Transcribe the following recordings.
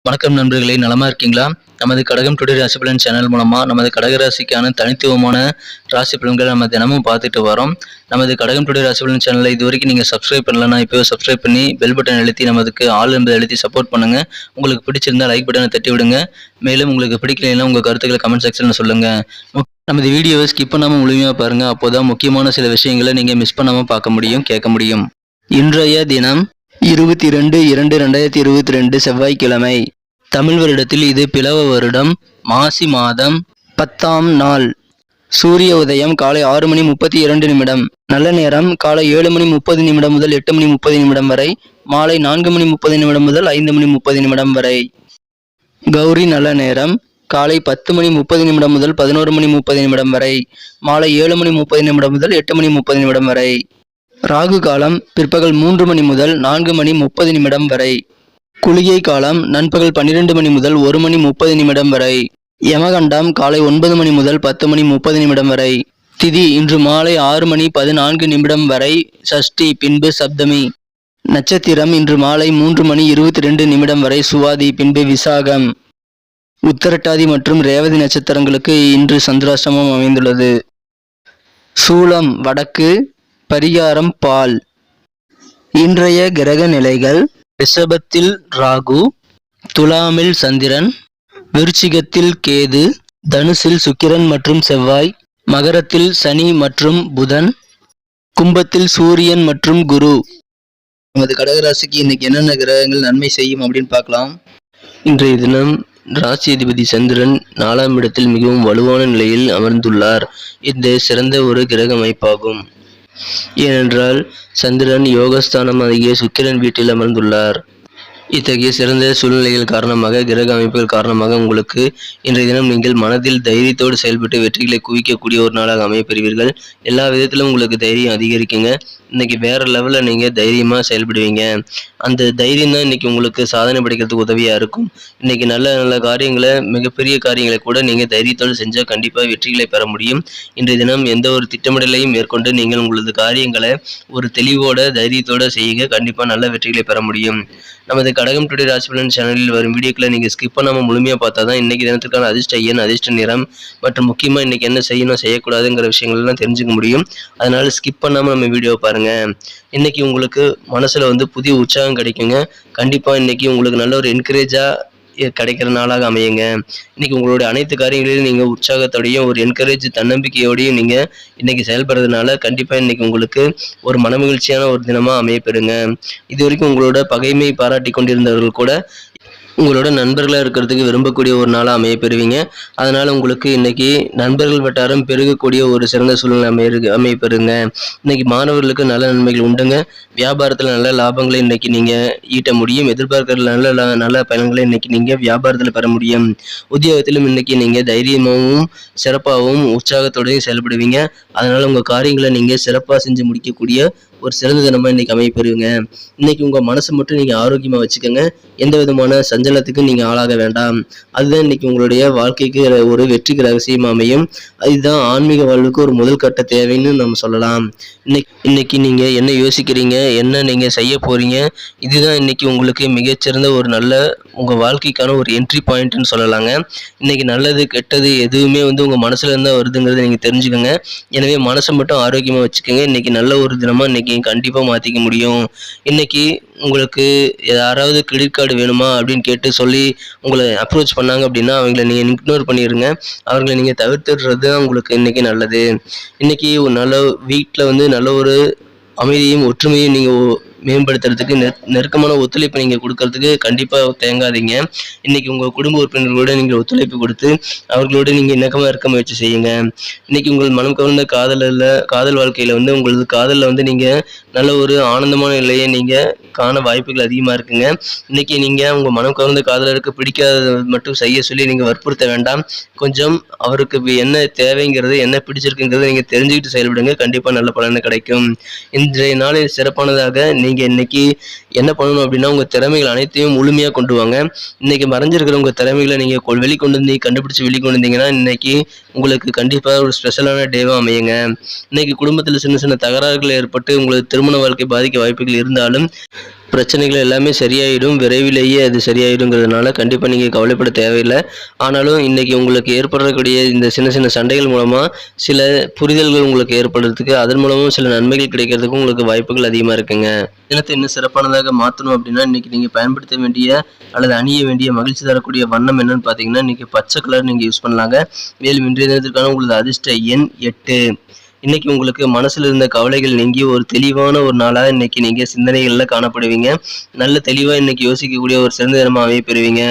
வணக்கம் நண்பர்களே, நலமா இருக்கீங்களா? நமது கடகம் டுடே ராசி பலன் சேனல் மூலமா நமது கடகராசிக்கான தனித்துவமான ராசி பலன்களை நம்ம தினமும் பார்த்துட்டு வரோம். நமது கடகம் டுடே ராசி பலன் சேனலை இது வரைக்கும் நீங்கள் சப்ஸ்கிரைப் பண்ணலன்னா இப்போ சப்ஸ்கிரைப் பண்ணி பெல் பட்டன் அழுத்தி நமதுக்கு ஆல் என்பதை அழுத்தி சப்போர்ட் பண்ணுங்க. உங்களுக்கு பிடிச்சிருந்தா லைக் பட்டனை தட்டி விடுங்க. மேலும் உங்களுக்கு பிடிக்கலைன்னா உங்கள் கருத்துக்களை கமெண்ட் செக்ஷனில் சொல்லுங்க. நமது வீடியோவை ஸ்கிப் பண்ணாமல் முழுமையாக பாருங்க. அப்போதான் முக்கியமான சில விஷயங்களை நீங்கள் மிஸ் பண்ணாமல் பார்க்க முடியும், கேட்க முடியும். இன்றைய தினம் 22/2/2022 செவ்வாய்க்கிழமை. தமிழ் வருடத்தில் இது பிளவ வருடம், மாசி மாதம் 10ஆம் நாள். சூரிய உதயம் காலை 6:32. நல்ல நேரம் காலை 7:30 முதல் 8:30 வரை, மாலை 4:30 முதல் 5:30 வரை. கௌரி நல்ல நேரம் காலை 10:30 முதல் 11:30 வரை, மாலை 7:30 முதல் 8:30 வரை. ராகு காலம் பிற்பகல் 3 முதல் 4:30 வரை. குளிகை காலம் நண்பகல் 12 முதல் 1:30 வரை. யமகண்டம் காலை 9 முதல் 10:30 வரை. திதி இன்று மாலை 6:14 வரை சஷ்டி, பின்பு சப்தமி. நட்சத்திரம் இன்று மாலை 3:22 வரை சுவாதி, பின்பு விசாகம். உத்தரட்டாதி மற்றும் ரேவதி நட்சத்திரங்களுக்கு இன்று சந்திராஷ்டமம் அமைந்துள்ளது. சூலம் வடக்கு, பரிகாரம் பால். இன்றைய கிரக நிலைகள்: ரிஷபத்தில் ராகு, துலாமில் சந்திரன், விருச்சிகத்தில் கேது, தனுசில் சுக்கிரன் மற்றும் செவ்வாய், மகரத்தில் சனி மற்றும் புதன், கும்பத்தில் சூரியன் மற்றும் குரு. நமது கடகராசிக்கு இன்னைக்கு என்னென்ன கிரகங்கள் நன்மை செய்யும் அப்படின்னு பார்க்கலாம். இன்றைய தினம் ராசி அதிபதி சந்திரன் 4ஆம் இடத்தில் மிகவும் வலுவான நிலையில் அமர்ந்துள்ளார். இது சிறந்த ஒரு கிரக அமைப்பாகும். ஏனென்றால் சந்திரன் யோகஸ்தானம் அருகே சுக்கிரன் வீட்டில் அமர்ந்துள்ளார். இத்தகைய சிறந்த சூழ்நிலைகள் காரணமாக, கிரக அமைப்புகள் காரணமாக உங்களுக்கு இன்றைய தினம் நீங்கள் மனதில் தைரியத்தோடு செயல்பட்டு வெற்றிகளை குவிக்கக்கூடிய ஒரு நாளாக அமையப்பெறுவீர்கள். எல்லா விதத்திலும் உங்களுக்கு தைரியம் அதிகரிக்குங்க. இன்னைக்கு வேற லெவலில் நீங்கள் தைரியமாக செயல்படுவீங்க. அந்த தைரியம் தான் இன்னைக்கு உங்களுக்கு சாதனை படைக்கிறதுக்கு உதவியாக இருக்கும். இன்னைக்கு நல்ல நல்ல காரியங்களை, மிகப்பெரிய காரியங்களை கூட நீங்கள் தைரியத்தோடு செஞ்சால் கண்டிப்பாக வெற்றிகளை பெற முடியும். இன்றைய தினம் எந்த ஒரு திட்டமிடலையும் மேற்கொண்டு நீங்கள் உங்களது காரியங்களை ஒரு தெளிவோட தைரியத்தோடு செய்யுங்க. கண்டிப்பாக நல்ல வெற்றிகளை பெற முடியும். நமது கடகம் டுடே ராசி பலன் சேனலில் வரும் வீடியோக்களை நீங்கள் ஸ்கிப் பண்ணாமல் முழுமையாக பார்த்தா தான் இன்றைக்கி தினத்துக்கான அதிர்ஷ்ட எண், அதிர்ஷ்ட நிறம் மற்றும் முக்கியமாக இன்றைக்கி என்ன செய்யணும் செய்யக்கூடாதுங்கிற விஷயங்கள்லாம் தெரிஞ்சுக்க முடியும். அதனால் ஸ்கிப் பண்ணாமல் நம்ம வீடியோவை பாருங்கள். இன்றைக்கி உங்களுக்கு மனசில் புதிய உற்சாகம் கிடைக்குங்க. கண்டிப்பாக இன்றைக்கி உங்களுக்கு நல்ல ஒரு என்கரேஜாக கிடைக்கிற நாளாக அமையுங்க. இன்னைக்கு உங்களுடைய அனைத்து காரியங்களிலும் நீங்கள் உற்சாகத்தோடையும் ஒரு என்கரேஜ், தன்னம்பிக்கையோடையும் நீங்கள் இன்னைக்கு செயல்படுறதுனால கண்டிப்பாக இன்னைக்கு உங்களுக்கு ஒரு மனமகிழ்ச்சியான ஒரு தினமாக அமையப்பெறுங்க. இது வரைக்கும் உங்களோட பகைமை பாராட்டி கொண்டிருந்தவர்கள் கூட உங்களோட நண்பர்களாக இருக்கிறதுக்கு விரும்பக்கூடிய ஒரு நாளாக அமையப்பெறுவீங்க. அதனால் உங்களுக்கு இன்றைக்கி நண்பர்கள் வட்டாரம் பெருகக்கூடிய ஒரு சிறந்த சூழ்நிலை அமையப்பெறுங்க. இன்றைக்கி மாணவர்களுக்கு நல்ல நன்மைகள் உண்டுங்க. வியாபாரத்தில் நல்ல லாபங்களை இன்றைக்கி நீங்கள் ஈட்ட முடியும். எதிர்பார்க்கிற நல்ல பயன்களை இன்றைக்கி நீங்கள் வியாபாரத்தில் பெற முடியும். உத்தியோகத்திலும் இன்றைக்கி நீங்கள் தைரியமாகவும் சிறப்பாகவும் உற்சாகத்தோடையும் செயல்படுவீங்க. அதனால் உங்கள் காரியங்களை நீங்கள் சிறப்பாக செஞ்சு முடிக்கக்கூடிய ஒரு சிறந்த தினமாக இன்றைக்கி அமையப்பெறுவீங்க. இன்றைக்கி உங்கள் மனசை மட்டும் நீங்கள் ஆரோக்கியமாக வச்சுக்கோங்க. எந்த விதமான சஞ்சலத்துக்கு நீங்கள் ஆளாக வேண்டாம். அதுதான் இன்னைக்கு உங்களுடைய வாழ்க்கைக்கு ஒரு வெற்றிக்கு ரகசியமாக அமையும். அதுதான் ஆன்மீக வாழ்வுக்கு ஒரு முதல் கட்ட தேவைன்னு நம்ம சொல்லலாம். இன்னைக்கு நீங்கள் என்ன யோசிக்கிறீங்க, என்ன நீங்கள் செய்ய போகிறீங்க, இதுதான் இன்னைக்கு உங்களுக்கு மிகச்சிறந்த ஒரு நல்ல உங்கள் வாழ்க்கைக்கான ஒரு என்ட்ரி பாயிண்ட்னு சொல்லலாங்க. இன்னைக்கு நல்லது கெட்டது எதுவுமே உங்கள் மனசுல இருந்தால் வருதுங்கிறத நீங்கள் தெரிஞ்சுக்கோங்க. எனவே மனசை மட்டும் ஆரோக்கியமாக வச்சுக்கோங்க. இன்னைக்கு நல்ல ஒரு தினமாக இன்னைக்கு கண்டிப்பாக மாற்றிக்க முடியும். இன்னைக்கு உங்களுக்கு யாராவது கிரெடிட் கார்டு வேணுமா அப்படின்னு கேட்டு சொல்லி உங்களை அப்ரோச் பண்ணாங்க அப்படின்னா அவங்கள நீங்கள் இக்னோர் பண்ணிடுங்க. அவர்களை நீங்கள் தவிர்த்துடுறது தான் உங்களுக்கு இன்றைக்கி நல்லது. இன்றைக்கி ஒரு நல்ல வீட்டில் நல்ல ஒரு அமைதியும் ஒற்றுமையும் நீங்கள் மேம்படுத்துறதுக்கு நெருக்கமான ஒத்துழைப்பு நீங்கள் கொடுக்கறதுக்கு கண்டிப்பாக தேங்காதீங்க. இன்றைக்கி உங்கள் குடும்ப உறுப்பினர்களோடு நீங்கள் ஒத்துழைப்பு கொடுத்து அவர்களோடு நீங்கள் இணக்கமாக இருக்க முயற்சி செய்யுங்க. இன்றைக்கி உங்கள் மனம் கவர்ந்த காதல் வாழ்க்கையில் உங்களது காதலில் நீங்கள் நல்ல ஒரு ஆனந்தமான நிலையை நீங்கள் காண வாய்ப்புகள் அதிகமாக இருக்குங்க. இன்றைக்கி நீங்கள் உங்கள் மனம் கவர்ந்த காதலருக்கு பிடிக்காததை மட்டும் செய்ய சொல்லி நீங்கள் வற்புறுத்த வேண்டாம். கொஞ்சம் அவருக்கு என்ன தேவைங்கிறது, என்ன பிடிச்சிருக்குங்கிறத நீங்கள் தெரிஞ்சுக்கிட்டு செயல்படுங்க. கண்டிப்பாக நல்ல பலனை கிடைக்கும். இன்றைய நாளில் சிறப்பானதாக நீங்கள் இன்னைக்கு என்ன பண்ணணும் அப்படின்னா, உங்கள் திறமைகள் அனைத்தையும் முழுமையாக கொண்டு வாங்க. இன்னைக்கு மறைஞ்சிருக்கிற உங்கள் திறமைகளை நீங்கள் வெளிக்கொண்டு வந்து கண்டுபிடிச்சி வெளிக்கொண்டு வந்தீங்கன்னா இன்னைக்கு உங்களுக்கு கண்டிப்பாக ஒரு ஸ்பெஷலான டேவாக அமையுங்க. இன்னைக்கு குடும்பத்தில் சின்ன சின்ன தகராறுகள் ஏற்பட்டு உங்களுக்கு திருமண வாழ்க்கை பாதிக்க வாய்ப்புகள் இருந்தாலும் பிரச்சனைகள் எல்லாமே சரியாயிடும். விரைவிலேயே அது சரியாயிடுங்கிறதுனால கண்டிப்பா நீங்க கவலைப்பட தேவையில்ல. ஆனாலும் இன்னைக்கு உங்களுக்கு ஏற்படக்கூடிய இந்த சின்ன சின்ன சண்டைகள் மூலமா சில புரிதல்கள் உங்களுக்கு ஏற்படுறதுக்கு, அதன் மூலமும் சில நன்மைகள் கிடைக்கிறதுக்கும் உங்களுக்கு வாய்ப்புகள் அதிகமா இருக்குங்க. தினத்தை இன்னும் சிறப்பானதாக மாத்தணும் அப்படின்னா, இன்னைக்கு நீங்க பயன்படுத்த வேண்டிய அல்லது அணிய வேண்டிய மகிழ்ச்சி தரக்கூடிய வண்ணம் என்னன்னு பார்த்தீங்கன்னா, இன்னைக்கு பச்சை கலர் நீங்க யூஸ் பண்ணலாங்க. மேலும் இன்றைய தினத்திற்கான உங்களது அதிர்ஷ்ட எண் 8. இன்னைக்கு உங்களுக்கு மனசுல இருந்த கவலைகள் நீங்கி ஒரு தெளிவான ஒரு நாளா இன்னைக்கு நீங்க சிந்தனைகள்ல காணப்படுவீங்க. நல்ல தெளிவா இன்னைக்கு யோசிக்கக்கூடிய ஒரு சிறந்த தினமா பெறுவீங்க.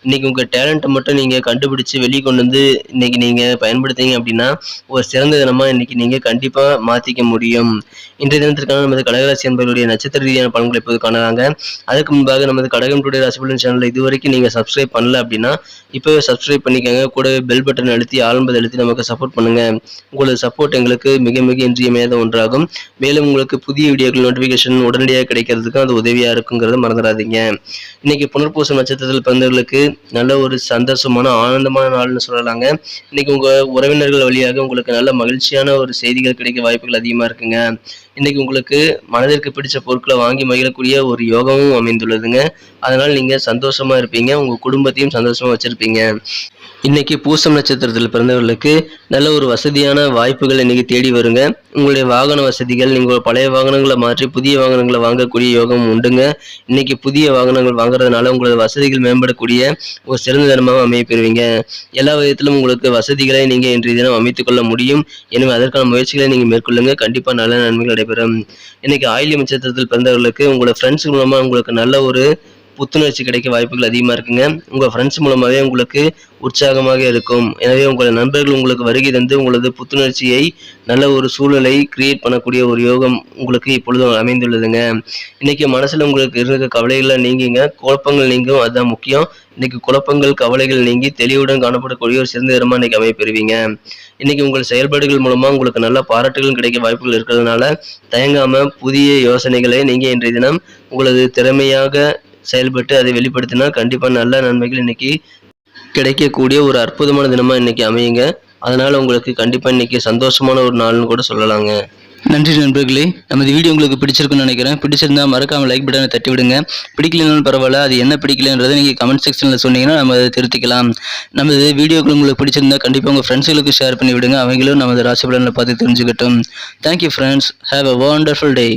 இன்னைக்கு உங்க டேலண்ட்ட மட்டும் நீங்க கண்டுபிடிச்சு வெளிய கொண்டு வந்து இன்னைக்கு நீங்க பயன்படுத்தீங்க அப்படின்னா, ஒரு சிறந்த தினமா இன்னைக்கு நீங்க கண்டிப்பா மாத்திக்க முடியும். இன்றைய தினத்திற்கான நமது கடகராசி என்பவர்களுடைய நட்சத்திர ரீதியான பலன்களை இப்போது காணலாங்க. அதுக்கு முன்பாக நமது கடகம் டுடே ராசி பலன் சேனலை இதுவரைக்கும் நீங்க சப்ஸ்கிரைப் பண்ணல அப்படின்னா, இப்பவே சப்ஸ்கிரைப் பண்ணிக்கங்க. கூடவே பெல் பட்டன் அழுத்தி ஆல் அழுத்தி நமக்கு சப்போர்ட் பண்ணுங்க. உங்களது சப்போர்ட் எங்களுக்கு மிக மிக இன்றியமையாத ஒன்றாகும். மேலும் உங்களுக்கு புதிய வீடியோக்கள் நோட்டிபிகேஷன் உடனடியாக கிடைக்கிறதுக்கும் அது உதவியா இருக்குங்கிறத மறந்துடாதீங்க. இன்னைக்கு புனர்பூசம் நட்சத்திரத்தில் பிறந்தவர்களுக்கு நல்ல ஒரு சந்தோஷமான ஆனந்தமான நாள்னு சொல்லலாங்க. இன்னைக்கு உங்க உறவினர்கள் வழியாக உங்களுக்கு நல்ல மகிழ்ச்சியான ஒரு செய்திகள் கிடைக்க வாய்ப்புகள் அதிகமா இருக்குங்க. இன்னைக்கு உங்களுக்கு மனதிற்கு பிடிச்ச பொருட்களை வாங்கி மகிழக்கூடிய ஒரு யோகமும் அமைந்துள்ளதுங்க. அதனால நீங்க சந்தோஷமா இருப்பீங்க. உங்க குடும்பத்தையும் சந்தோஷமா வச்சிருப்பீங்க. இன்னைக்கு பூசம் நட்சத்திரத்தில் பிறந்தவர்களுக்கு நல்ல ஒரு வசதியான வாய்ப்புகள் இன்னைக்கு தேடி வருங்க. உங்களுடைய வாகன வசதிகள், நீங்கள் பழைய வாகனங்களை மாற்றி புதிய வாகனங்களை வாங்கக்கூடிய யோகம் உண்டுங்க. இன்னைக்கு புதிய வாகனங்கள் வாங்குறதுனால உங்களது வசதிகள் மேம்படக்கூடிய ஒரு சிறந்த தினமாக அமையப்பெறுவீங்க. எல்லா விதத்திலும் உங்களுக்கு வசதிகளை நீங்க இன்றைய தினம் அமைத்துக் கொள்ள முடியும். எனவே அதற்கான முயற்சிகளை நீங்க மேற்கொள்ளுங்க. கண்டிப்பா நல்ல நன்மைகள் நடைபெறும். இன்னைக்கு ஆயில்யம் நட்சத்திரத்தில் பிறந்தவர்களுக்கு உங்களோட ஃப்ரெண்ட்ஸ் மூலமா உங்களுக்கு நல்ல ஒரு புத்துணர்ச்சி கிடைக்க வாய்ப்புகள் அதிகமா இருக்குங்க. உங்க ஃப்ரெண்ட்ஸ் மூலமாவே உங்களுக்கு உற்சாகமாக இருக்கும். எனவே உங்களது நண்பர்கள் உங்களுக்கு வருகை தந்து உங்களது புத்துணர்ச்சியை நல்ல ஒரு சூழலை கிரியேட் பண்ணக்கூடிய ஒரு யோகம் உங்களுக்கு இப்பொழுது அமைந்துள்ளதுங்க. இன்னைக்கு மனசுல உங்களுக்கு இருக்க கவலைகளை நீங்கிங்க, குழப்பங்கள் நீங்கும். அதுதான் முக்கியம். இன்னைக்கு குழப்பங்கள் கவலைகள் நீங்கி தெளிவுடன் காணப்படக்கூடிய ஒரு சிறந்த இடமா இன்னைக்கு அமைப்பெறுவீங்க. இன்னைக்கு உங்கள் செயல்பாடுகள் மூலமா உங்களுக்கு நல்ல பாராட்டுகளும் கிடைக்க வாய்ப்புகள் இருக்கிறதுனால தயங்காம புதிய யோசனைகளை நீங்க இன்றைய தினம் உங்களது திறமையாக செயல்பட்டு அதை வெளிப்படுத்தினா கண்டிப்பா நல்ல நன்மைகள் இன்னைக்கு கிடைக்கக்கூடிய ஒரு அற்புதமான தினமா இன்னைக்கு அமையுங்க. அதனால உங்களுக்கு கண்டிப்பா இன்னைக்கு சந்தோஷமான ஒரு நாள்னு கூட சொல்லலாங்க. நன்றி நண்பர்களே. நமது வீடியோ உங்களுக்கு பிடிச்சிருக்குன்னு நினைக்கிறேன். பிடிச்சிருந்தா மறக்காம லைக் பட்டனை தட்டி விடுங்க. பிடிக்கலனாலும் பரவாயில்ல, அது என்ன பிடிக்கலன்றதை நீங்கள் கமெண்ட் செக்ஷனில் சொன்னீங்கன்னா நம்ம அதை திருத்திக்கலாம். நமது வீடியோக்கள் உங்களுக்கு பிடிச்சிருந்தா கண்டிப்பாக உங்கள் ஃப்ரெண்ட்ஸுகளுக்கு ஷேர் பண்ணி விடுங்க. அவங்களும் நமது ராசி பலனை பார்த்து தெரிஞ்சுக்கட்டும். Thank you friends. Have a wonderful day.